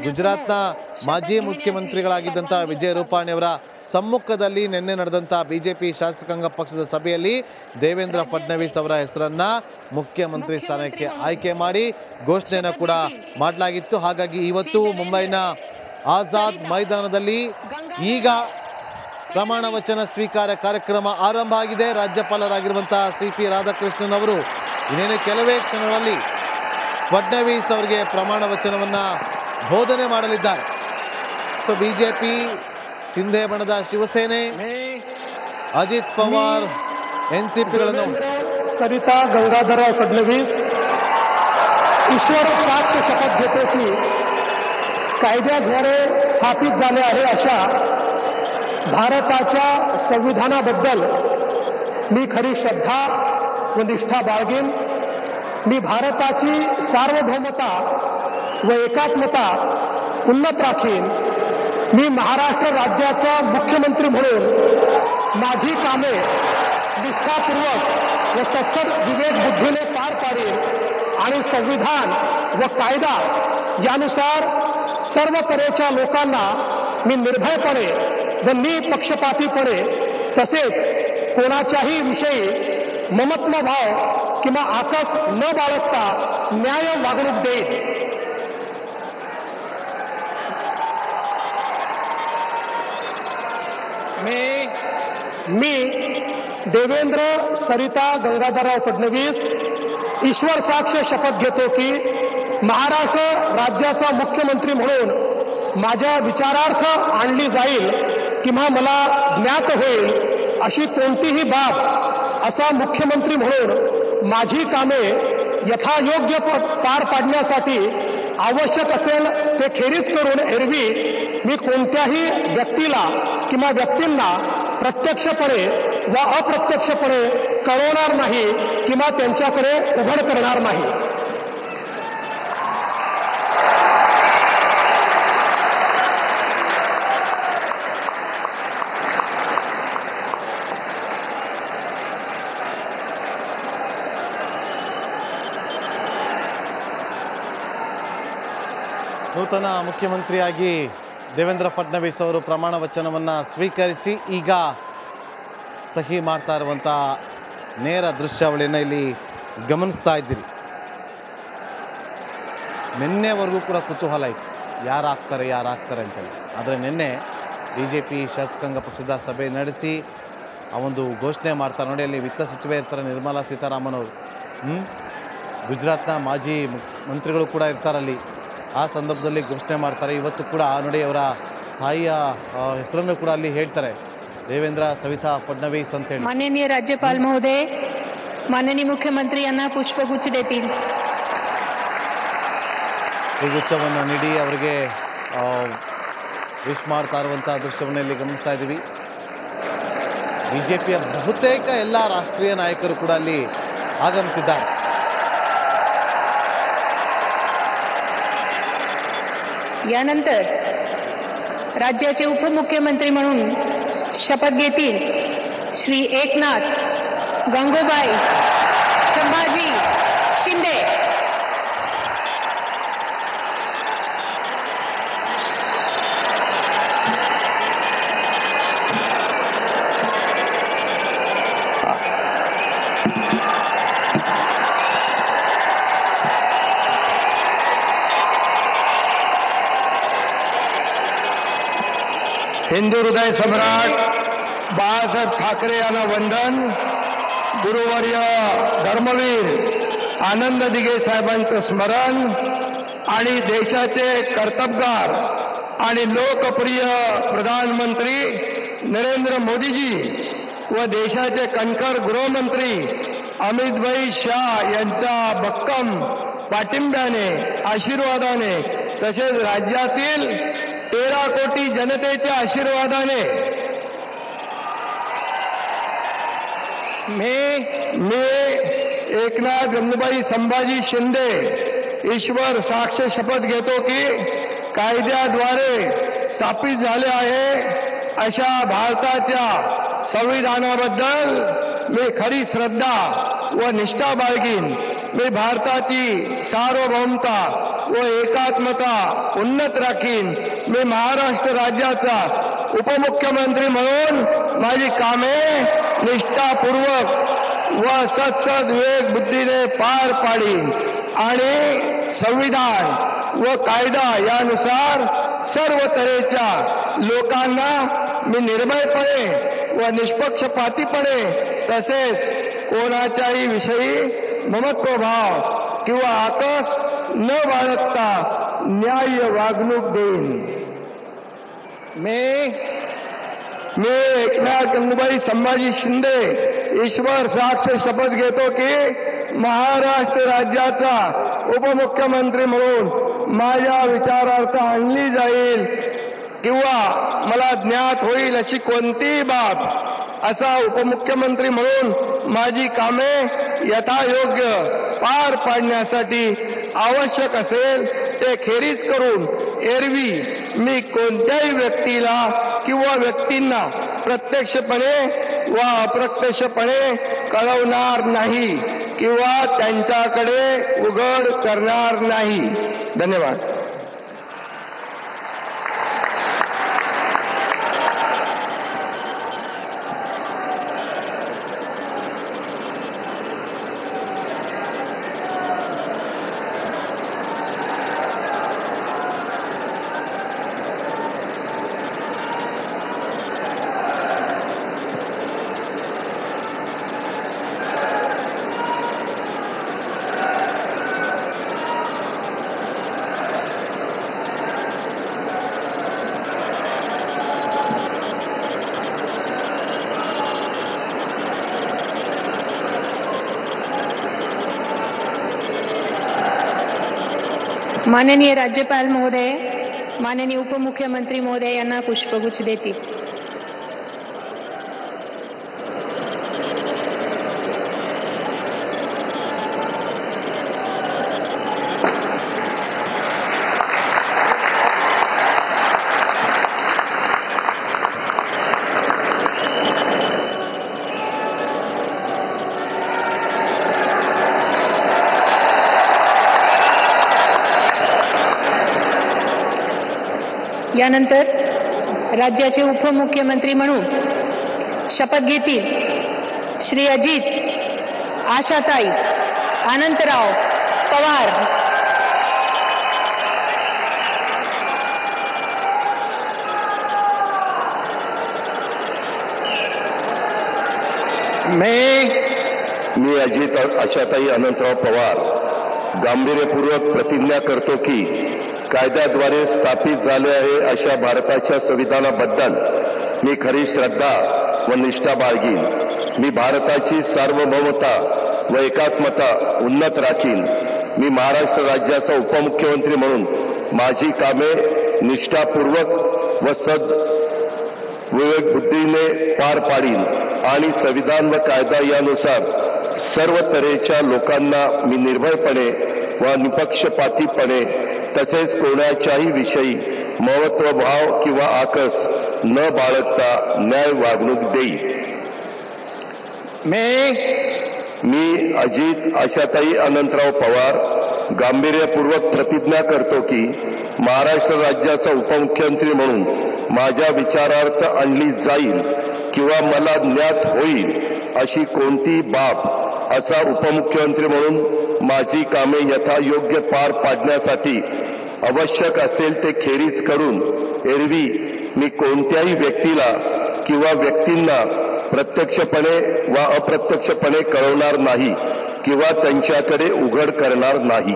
ಗುಜರಾತ್ನ ಮಾಜಿ ಮುಖ್ಯಮಂತ್ರಿಗಳಾಗಿದ್ದಂತ ವಿಜಯ ರೂಪಾಣಿ ಅವರ ಸಮ್ಮುಖದಲ್ಲಿ ನಿನ್ನೆ ನಡೆದಂತ ಬಿಜೆಪಿ ಶಾಸಕಾಂಗ ಪಕ್ಷದ ಸಭೆಯಲ್ಲಿ ದೇವೇಂದ್ರ ಫಡ್ನವೀಸ್ ಅವರ ಹೆಸರನ್ನ ಮುಖ್ಯಮಂತ್ರಿ ಸ್ಥಾನಕ್ಕೆ ಆಯ್ಕೆ ಮಾಡಿ ಘೋಷಣೆಯನ್ನು ಕೂಡ ಮಾಡಲಾಗಿತ್ತು। ಹಾಗಾಗಿ ಇವತ್ತು ಮುಂಬೈನ ಆಜಾದ್ ಮೈದಾನದಲ್ಲಿ ಈಗ ಪ್ರಮಾಣ ವಚನ ಸ್ವೀಕಾರ ಕಾರ್ಯಕ್ರಮ ಆರಂಭ ಆಗಿದೆ। ರಾಜ್ಯಪಾಲರಾಗಿರುವಂತಹ ಸಿಪಿ ರಾಧಾಕೃಷ್ಣನ್ ಅವರು ಇನ್ನೇನು ಕೆಲವೇ ಕ್ಷಣಗಳಲ್ಲಿ ಫಡ್ನವೀಸ್ ಅವರಿಗೆ ಪ್ರಮಾಣ ವಚನವನ್ನ ಬೋಧನೆ ಮಾಡಲಿದ್ದಾರೆ। ಸೊ ಬಿಜೆಪಿ, ಶಿಂದೆ ಬಣದ ಶಿವಸೇನೆ, अजित पवार एनसीपीಗಳನ್ನು सरिता गंगाधरराव फडणवीस ईश्वर साक्ष शपथ घेतो की कायद्याद्वारे स्थापित झाले आहे अशा भारताच्या संविधानाबद्दल मी खरी श्रद्धा व निष्ठा बाळगेन। मी भारताची सार्वभौमता व एकात्मता उन्नत राखीन। मी महाराष्ट्र राज्याचा मुख्यमंत्री म्हणून माझी कामे निष्ठापूर्वक व सत्सद विवेक बुद्धीने पार पाडेन आणि संविधान व कायदा यानुसार सर्व तऱ्हेच्या लोकांना मी निर्भयपणे व निपक्षपातीपणे तसेच कोणाच्याही विषयी ममत्वभाव किंवा आकस न बाळगता न्याय वागणूक देईन। मी देवेंद्र सरिता गंगाधरराव फडणवीस ईश्वर साक्ष शपथ घेतो की महाराष्ट्र राज्याचा मुख्यमंत्री म्हणून माझ्या विचारार्थ आणली जाईल किंवा मला ज्ञात होईल अशी कोणतीही बाब असा मुख्यमंत्री म्हणून माझी कामे यथायोग्य पार पाडण्यासाठी आवश्यक असेल ते खेरीज करून एरवी मी कोणत्याही व्यक्तीला किंवा व्यक्तींना प्रत्यक्षपणे व अप्रत्यक्षपणे कळवणार नाही किंवा त्यांच्याकडे उघड करणार नाही। ನೂತನ ಮುಖ್ಯಮಂತ್ರಿಯಾಗಿ ದೇವೇಂದ್ರ ಫಡ್ನವೀಸ್ ಅವರು ಪ್ರಮಾಣ ವಚನವನ್ನು ಸ್ವೀಕರಿಸಿ ಈಗ ಸಹಿ ಮಾಡ್ತಾ ಇರುವಂಥ ನೇರ ದೃಶ್ಯಾವಳಿಯನ್ನು ಇಲ್ಲಿ ಗಮನಿಸ್ತಾ ಇದ್ದೀರಿ। ನಿನ್ನೆವರೆಗೂ ಕೂಡ ಕುತೂಹಲ ಇತ್ತು ಯಾರಾಗ್ತಾರೆ ಅಂತೇಳಿ, ಆದರೆ ನಿನ್ನೆ ಬಿಜೆಪಿ ಶಾಸಕಾಂಗ ಪಕ್ಷದ ಸಭೆ ನಡೆಸಿ ಆ ಒಂದು ಘೋಷಣೆ ಮಾಡ್ತಾರೆ ನೋಡಿ। ಅಲ್ಲಿ ವಿತ್ತ ಸಚಿವೆ ಇರ್ತಾರೆ ನಿರ್ಮಲಾ ಸೀತಾರಾಮನ್ ಅವರು, ಗುಜರಾತ್ನ ಮಾಜಿ ಮಂತ್ರಿಗಳು ಕೂಡ ಇರ್ತಾರಲ್ಲಿ। ಆ ಸಂದರ್ಭದಲ್ಲಿ ಘೋಷಣೆ ಮಾಡ್ತಾರೆ। ಇವತ್ತು ಕೂಡ ನೋಡಿ ಅವರ ತಾಯಿಯ ಹೆಸರನ್ನು ಕೂಡ ಅಲ್ಲಿ ಹೇಳ್ತಾರೆ, देवेंद्र सविता फडणवीस ಅಂತ ಹೇಳಿ। माननीय राज्यपाल महोदय, माननीय मुख्यमंत्री यांना पुष्पगुच्छ देतील। ಈ ಗುಚ್ಛವನ್ನು ನೀಡಿ ಅವರಿಗೆ ವಿಶ್ ಮಾಡ್ತಾ ಇರುವಂಥ ದೃಶ್ಯವನ್ನು ಇಲ್ಲಿ ಗಮನಿಸ್ತಾ ಇದ್ದೀವಿ। ಬಿಜೆಪಿಯ ಬಹುತೇಕ ಎಲ್ಲ ರಾಷ್ಟ್ರೀಯ ನಾಯಕರು ಕೂಡ ಅಲ್ಲಿ ಆಗಮಿಸಿದ್ದಾರೆ। यानंतर राज्याचे उपमुख्यमंत्री म्हणून शपथ घेतील श्री एकनाथ गंगूबाई संभाजी शिंदे। हिंदू हृदय सम्राट बाळासाहेब ठाकरे यांना वंदन। गुरुवर्य धर्मवीर आनंद दिघे साहेबांचं स्मरण आणि देशाचे कर्तबगार आणि लोकप्रिय प्रधानमंत्री नरेंद्र मोदीजी व देशाचे कणखर गृहमंत्री अमितभाई शाह यांच्या भक्कम पाठिंब्याने, आशीर्वादाने तसेच राज्यातील 13 कोटी जनतेच्या आशीर्वादाने मी एकनाथ गंगूबाई संभाजी शिंदे ईश्वर साक्ष शपथ घेतो की कायद्याद्वारे स्थापित झाले आहे अशा भारताच्या संविधानाबद्दल मी खरी श्रद्धा व निष्ठा बाळगीन। मी भारताची सार्वभौमता व एकात्मता उन्नत राखीन. मी महाराष्ट्र राज्याचा उपमुख्यमंत्री म्हणून माझी कामे निष्ठापूर्वक व सत्सद विवेक बुद्धीने पार पाडीन आणि संविधान व कायदा यानुसार सर्व तऱ्हेच्या लोकांना मी निर्भयपणे व निष्पक्षपातीपणे तसेच कोणाच्याही विषयी ममत्वभाव किंवा आकस न बाळगता न्याय्य वागणूक देईन. मी एकनाथ गंगूबाई संभाजी शिंदे ईश्वर साक्ष शपथ घेतो की महाराष्ट्र राज्याचा उपमुख्यमंत्री म्हणून माझ्या विचारार्थ आणली जाईल किंवा मला ज्ञात होईल अशी कोणतीही बाब असा उपमुख्यमंत्री म्हणून माझी कामे यथायोग्य पार पाडण्यासाठी आवश्यक असेल ते खेरीज करून एरवी मी कोणत्याही व्यक्तीला किंवा व्यक्तींना प्रत्यक्षपणे व अप्रत्यक्षपणे कळवणार नाही किंवा त्यांच्याकडे उघड करणार नाही. धन्यवाद. माननीय राज्यपाल महोदय, माननीय उपमुख्यमंत्री महोदय यांना पुष्पगुच्छ देतील. यानंतर राज्याचे उपमुख्यमंत्री म्हणून शपथ घेतील श्री अजित आशाताई अनंतराव पवार. मी अजित आशाताई अनंतराव पवार गांभीर्यपूर्वक प्रतिज्ञा करतो की कायद्याद्वारे स्थापित झाले आहे अशा भारताच्या संविधानाबद्दल मी खरी श्रद्धा व निष्ठा बाळगीन. मी भारताची सार्वभौमता व एकात्मता उन्नत राखीन. मी महाराष्ट्र राज्याचा उपमुख्यमंत्री म्हणून माझी कामे निष्ठापूर्वक व सद विवेक बुद्धीने पार पाडीन आणि संविधान व कायदा यानुसार सर्व तऱ्हेच्या लोकांना मी निर्भयपणे व निपक्षपातीपणे तसेच कोणाच्याही विषयी महत्वभाव किंवा आकस न बाळगता न्याय वागणूक देईल. मी अजित आशाताई अनंतराव पवार गांभीर्यपूर्वक प्रतिज्ञा करतो की महाराष्ट्र राज्याचा उपमुख्यमंत्री म्हणून माझ्या विचारार्थ आणली जाईल किंवा मला ज्ञात होईल अशी कोणतीही बाब असा उपमुख्यमंत्री म्हणून माझी कामे यथायोग्य पार पाडण्यासाठी आवश्यक असेल ते खेरीज करून एरवी मी कोणत्याही व्यक्तीला किंवा व्यक्तींना प्रत्यक्षपणे वा अप्रत्यक्षपणे कळवणार नाही किंवा त्यांच्याकडे उघड करणार नाही.